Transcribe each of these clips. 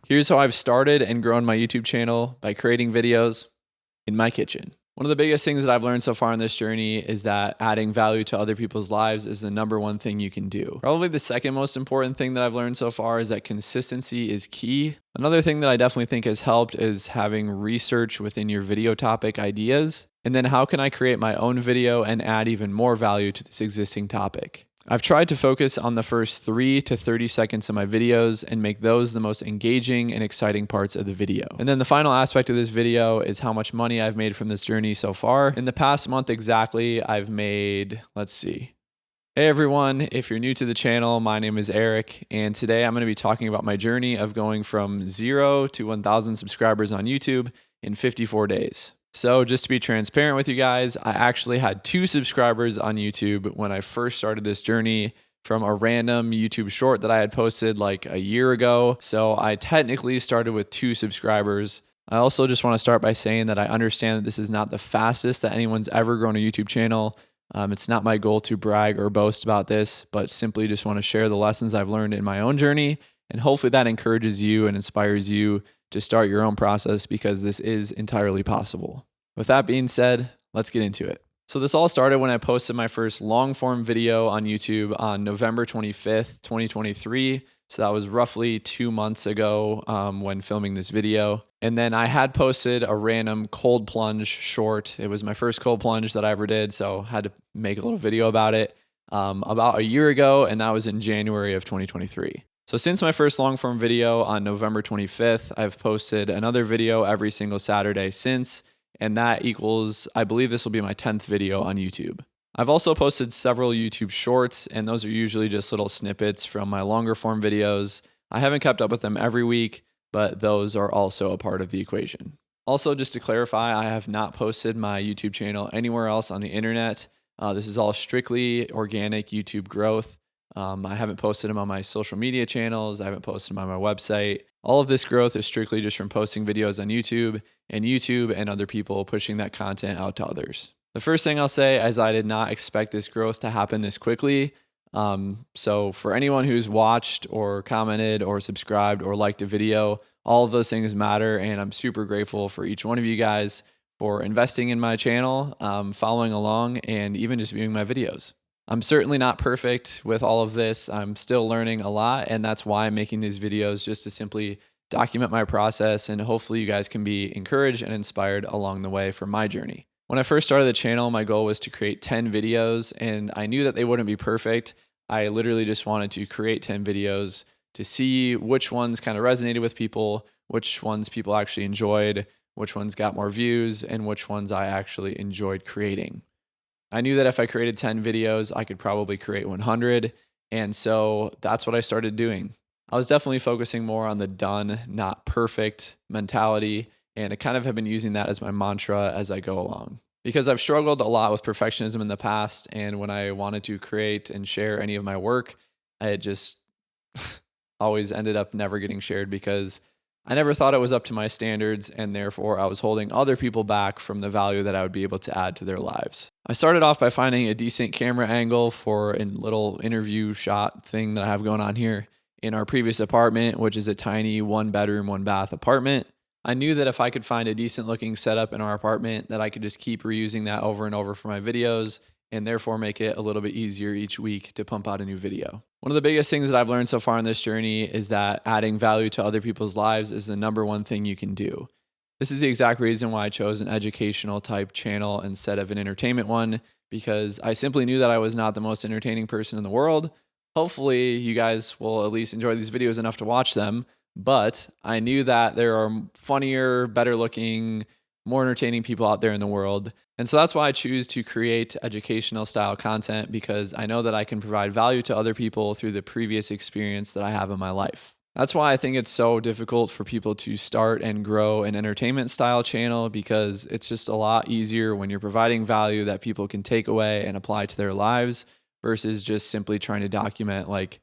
Here's how I've started and grown my YouTube channel by creating videos in my kitchen. One of the biggest things that I've learned so far in this journey is that adding value to other people's lives is the number one thing you can do. Probably the second most important thing that I've learned so far is that consistency is key. Another thing that I definitely think has helped is having research within your video topic ideas. And then how can I create my own video and add even more value to this existing topic? I've tried to focus on the first 3 to 30 seconds of my videos and make those the most engaging and exciting parts of the video. And then the final aspect of this video is how much money I've made from this journey so far. In the past month exactly, I've made, let's see. Hey everyone, if you're new to the channel, my name is Eric, and today I'm going to be talking about my journey of going from 0 to 1,000 subscribers on YouTube in 54 days. So just to be transparent with you guys, I actually had 2 subscribers on YouTube when I first started this journey from a random YouTube short that I had posted like a year ago. So I technically started with 2 subscribers. I also just want to start by saying that I understand that this is not the fastest that anyone's ever grown a YouTube channel. It's not my goal to brag or boast about this, but simply just want to share the lessons I've learned in my own journey. And hopefully that encourages you and inspires you to start your own process, because this is entirely possible. With that being said, let's get into it. So this all started when I posted my first long form video on YouTube on November 25th, 2023. So that was roughly 2 months ago when filming this video. And then I had posted a random cold plunge short. It was my first cold plunge that I ever did, so I had to make a little video about it about a year ago, and that was in January of 2023. So since my first long form video on November 25th, I've posted another video every single Saturday since, and that equals, I believe this will be my 10th video on YouTube. I've also posted several YouTube shorts, and those are usually just little snippets from my longer form videos. I haven't kept up with them every week, but those are also a part of the equation. Also, just to clarify, I have not posted my YouTube channel anywhere else on the internet. This is all strictly organic YouTube growth. I haven't posted them on my social media channels. I haven't posted them on my website. All of this growth is strictly just from posting videos on YouTube and other people pushing that content out to others. The first thing I'll say is I did not expect this growth to happen this quickly. So for anyone who's watched or commented or subscribed or liked a video, all of those things matter. And I'm super grateful for each one of you guys for investing in my channel, following along, and even just viewing my videos. I'm certainly not perfect with all of this. I'm still learning a lot, and that's why I'm making these videos, just to simply document my process, and hopefully you guys can be encouraged and inspired along the way for my journey. When I first started the channel, my goal was to create 10 videos, and I knew that they wouldn't be perfect. I literally just wanted to create 10 videos to see which ones kind of resonated with people, which ones people actually enjoyed, which ones got more views, and which ones I actually enjoyed creating. I knew that if I created 10 videos, I could probably create 100. And so that's what I started doing. I was definitely focusing more on the done, not perfect mentality. And I kind of have been using that as my mantra as I go along, because I've struggled a lot with perfectionism in the past. And when I wanted to create and share any of my work, it just always ended up never getting shared, because I never thought it was up to my standards, and therefore I was holding other people back from the value that I would be able to add to their lives. I started off by finding a decent camera angle for a little interview shot thing that I have going on here in our previous apartment, which is a tiny 1-bedroom, 1-bath apartment. I knew that if I could find a decent looking setup in our apartment, that I could just keep reusing that over and over for my videos, and therefore make it a little bit easier each week to pump out a new video. One of the biggest things that I've learned so far in this journey is that adding value to other people's lives is the number one thing you can do. This is the exact reason why I chose an educational type channel instead of an entertainment one, because I simply knew that I was not the most entertaining person in the world. Hopefully you guys will at least enjoy these videos enough to watch them, but I knew that there are funnier, better looking, more entertaining people out there in the world. And so that's why I choose to create educational style content, because I know that I can provide value to other people through the previous experience that I have in my life. That's why I think it's so difficult for people to start and grow an entertainment style channel, because it's just a lot easier when you're providing value that people can take away and apply to their lives, versus just simply trying to document like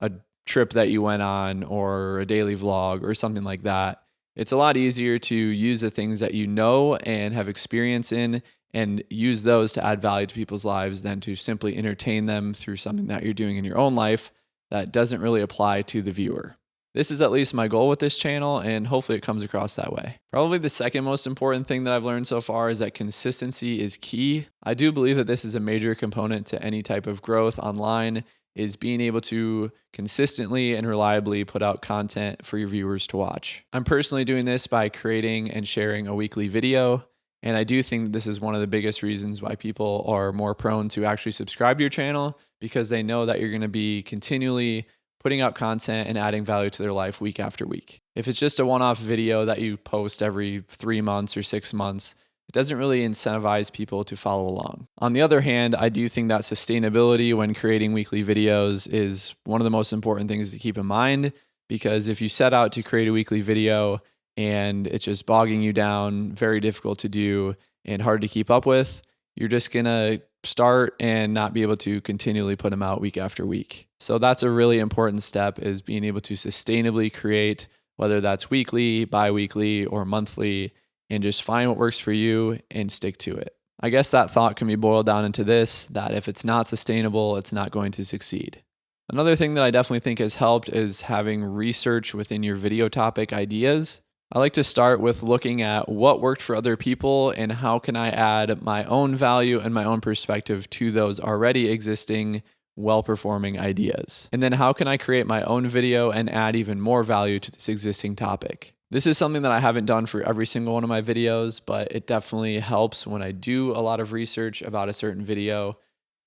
a trip that you went on or a daily vlog or something like that. It's a lot easier to use the things that you know and have experience in and use those to add value to people's lives than to simply entertain them through something that you're doing in your own life that doesn't really apply to the viewer. This is at least my goal with this channel, and hopefully it comes across that way. Probably the second most important thing that I've learned so far is that consistency is key. I do believe that this is a major component to any type of growth online, is being able to consistently and reliably put out content for your viewers to watch. I'm personally doing this by creating and sharing a weekly video, and I do think that this is one of the biggest reasons why people are more prone to actually subscribe to your channel, because they know that you're going to be continually putting out content and adding value to their life week after week. If it's just a one-off video that you post every 3 months or 6 months, it doesn't really incentivize people to follow along. On the other hand, I do think that sustainability when creating weekly videos is one of the most important things to keep in mind, because if you set out to create a weekly video and it's just bogging you down, very difficult to do and hard to keep up with, you're just gonna start and not be able to continually put them out week after week. So that's a really important step, is being able to sustainably create, whether that's weekly, bi-weekly, or monthly, and just find what works for you and stick to it. I guess that thought can be boiled down into this, that if it's not sustainable, it's not going to succeed. Another thing that I definitely think has helped is having research within your video topic ideas. I like to start with looking at what worked for other people and how can I add my own value and my own perspective to those already existing, well-performing ideas. And then how can I create my own video and add even more value to this existing topic? This is something that I haven't done for every single one of my videos, but it definitely helps when I do a lot of research about a certain video.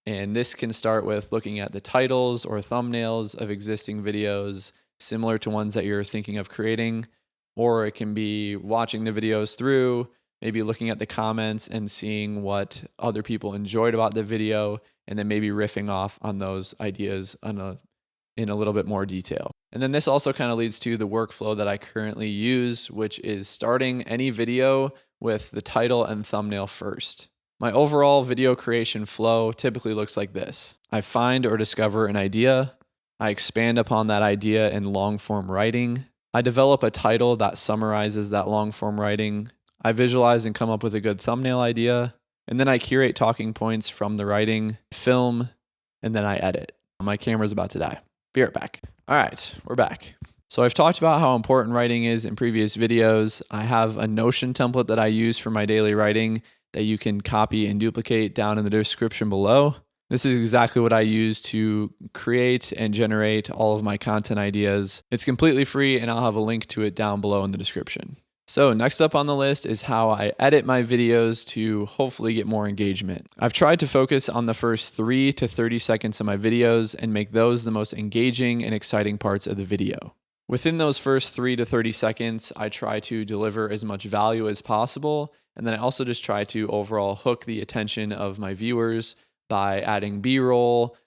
And this can start with looking at the titles or thumbnails of existing videos similar to ones that you're thinking of creating. Or it can be watching the videos through, maybe looking at the comments and seeing what other people enjoyed about the video, and then maybe riffing off on those ideas in a little bit more detail. And then this also kind of leads to the workflow that I currently use, which is starting any video with the title and thumbnail first. My overall video creation flow typically looks like this. I find or discover an idea. I expand upon that idea in long form writing. I develop a title that summarizes that long form writing. I visualize and come up with a good thumbnail idea. And then I curate talking points from the writing, film, and then I edit. My camera's about to die. Be right back. All right, we're back. So I've talked about how important writing is in previous videos. I have a Notion template that I use for my daily writing that you can copy and duplicate down in the description below. This is exactly what I use to create and generate all of my content ideas. It's completely free, and I'll have a link to it down below in the description. So next up on the list is how I edit my videos to hopefully get more engagement. I've tried to focus on the first 3 to 30 seconds of my videos and make those the most engaging and exciting parts of the video. Within those first 3 to 30 seconds, I try to deliver as much value as possible, and then I also just try to overall hook the attention of my viewers by adding B-roll,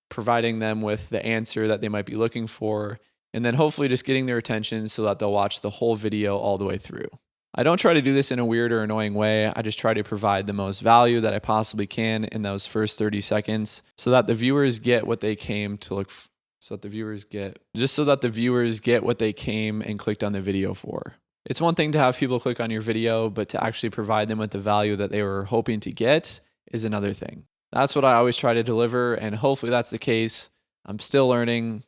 providing them with the answer that they might be looking for, and then hopefully just getting their attention so that they'll watch the whole video all the way through. I don't try to do this in a weird or annoying way. I just try to provide the most value that I possibly can in those first 30 seconds so that the viewers get what they came to look for. So that the viewers get what they came and clicked on the video for. It's one thing to have people click on your video, but to actually provide them with the value that they were hoping to get is another thing. That's what I always try to deliver, and hopefully that's the case. I'm still learning.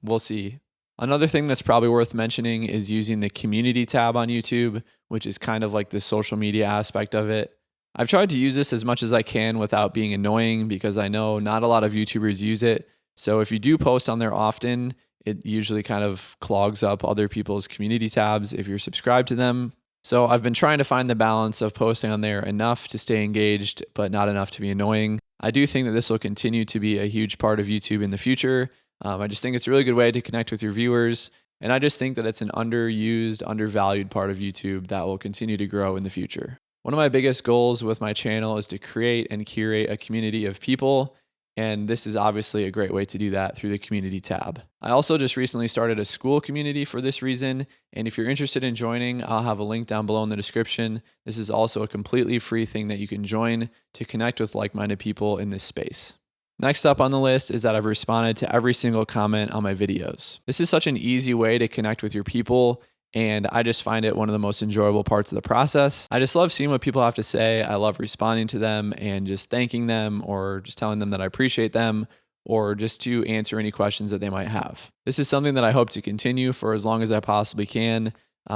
We'll see. Another thing that's probably worth mentioning is using the community tab on YouTube, which is kind of like the social media aspect of it. I've tried to use this as much as I can without being annoying, because I know not a lot of YouTubers use it. So if you do post on there often, it usually kind of clogs up other people's community tabs if you're subscribed to them. So I've been trying to find the balance of posting on there enough to stay engaged, but not enough to be annoying. I do think that this will continue to be a huge part of YouTube in the future. I just think it's a really good way to connect with your viewers. And I just think that it's an underused, undervalued part of YouTube that will continue to grow in the future. One of my biggest goals with my channel is to create and curate a community of people. And this is obviously a great way to do that through the community tab. I also just recently started a school community for this reason. And if you're interested in joining, I'll have a link down below in the description. This is also a completely free thing that you can join to connect with like-minded people in this space. Next up on the list is that I've responded to every single comment on my videos. This is such an easy way to connect with your people, and I just find it one of the most enjoyable parts of the process. I just love seeing what people have to say. I love responding to them and just thanking them or just telling them that I appreciate them, or just to answer any questions that they might have. This is something that I hope to continue for as long as I possibly can,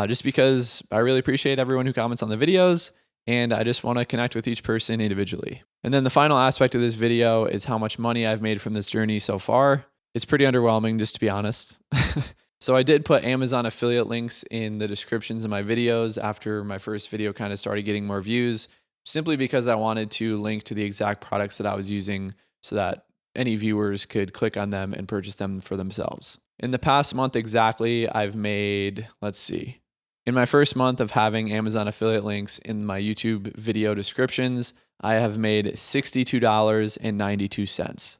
just because I really appreciate everyone who comments on the videos, and I just want to connect with each person individually. And then the final aspect of this video is how much money I've made from this journey so far. It's pretty underwhelming, just to be honest. So I did put Amazon affiliate links in the descriptions of my videos after my first video kind of started getting more views, simply because I wanted to link to the exact products that I was using so that any viewers could click on them and purchase them for themselves. In the past month exactly, I've made, let's see, in my first month of having Amazon affiliate links in my YouTube video descriptions, I have made $62.92.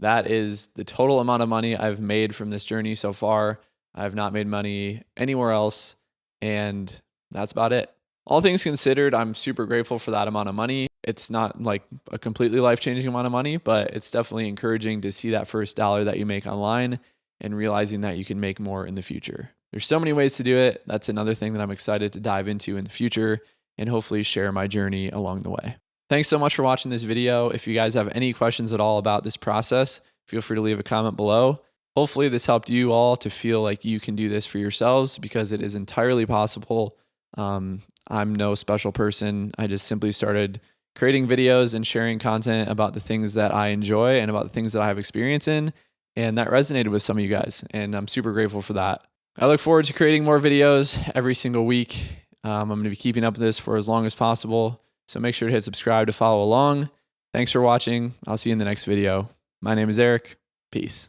That is the total amount of money I've made from this journey so far. I have not made money anywhere else, and that's about it. All things considered, I'm super grateful for that amount of money. It's not like a completely life-changing amount of money, but it's definitely encouraging to see that first dollar that you make online and realizing that you can make more in the future. There's so many ways to do it. That's another thing that I'm excited to dive into in the future and hopefully share my journey along the way. Thanks so much for watching this video. If you guys have any questions at all about this process, feel free to leave a comment below. Hopefully this helped you all to feel like you can do this for yourselves, because it is entirely possible. I'm no special person. I just simply started creating videos and sharing content about the things that I enjoy and about the things that I have experience in. And that resonated with some of you guys, and I'm super grateful for that. I look forward to creating more videos every single week. I'm going to be keeping up with this for as long as possible. So make sure to hit subscribe to follow along. Thanks for watching. I'll see you in the next video. My name is Eric. Peace.